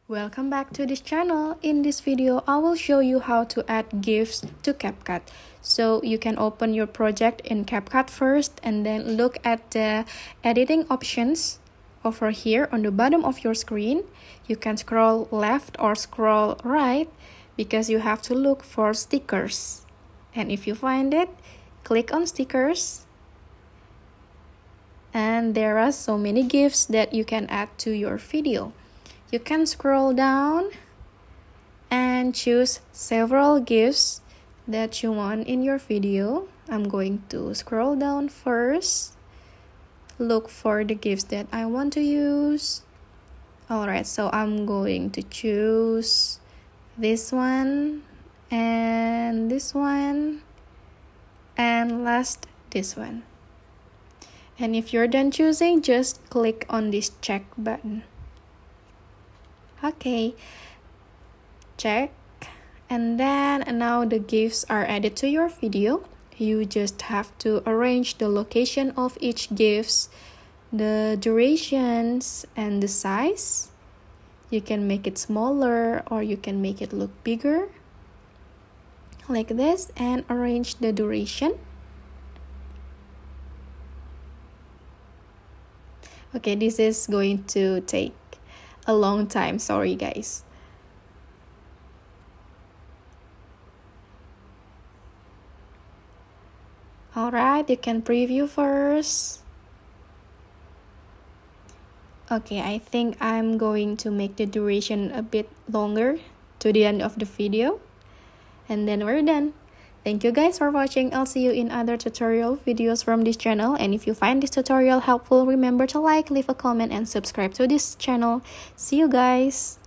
Welcome back to this channel. In this video, I will show you how to add GIFs to CapCut. So you can open your project in CapCut first and then look at the editing options over here on the bottom of your screen. You can scroll left or scroll right because you have to look for stickers. And if you find it, click on stickers. And there are so many GIFs that you can add to your video. You can scroll down and choose several GIFs that you want in your video. I'm going to scroll down first, look for the GIFs that I want to use. Alright, so I'm going to choose this one, and this one, and last this one. And if you're done choosing, just click on this check button. Okay, check, and then now the GIFs are added to your video. You just have to arrange the location of each GIFs, the durations, and the size. You can make it smaller or you can make it look bigger like this, and arrange the duration. Okay, this is going to take a long time, sorry guys. Alright, you can preview first. Okay, I think I'm going to make the duration a bit longer to the end of the video. And then we're done. Thank you guys for watching. I'll see you in other tutorial videos from this channel. And if you find this tutorial helpful, remember to like, leave a comment, and subscribe to this channel. See you guys.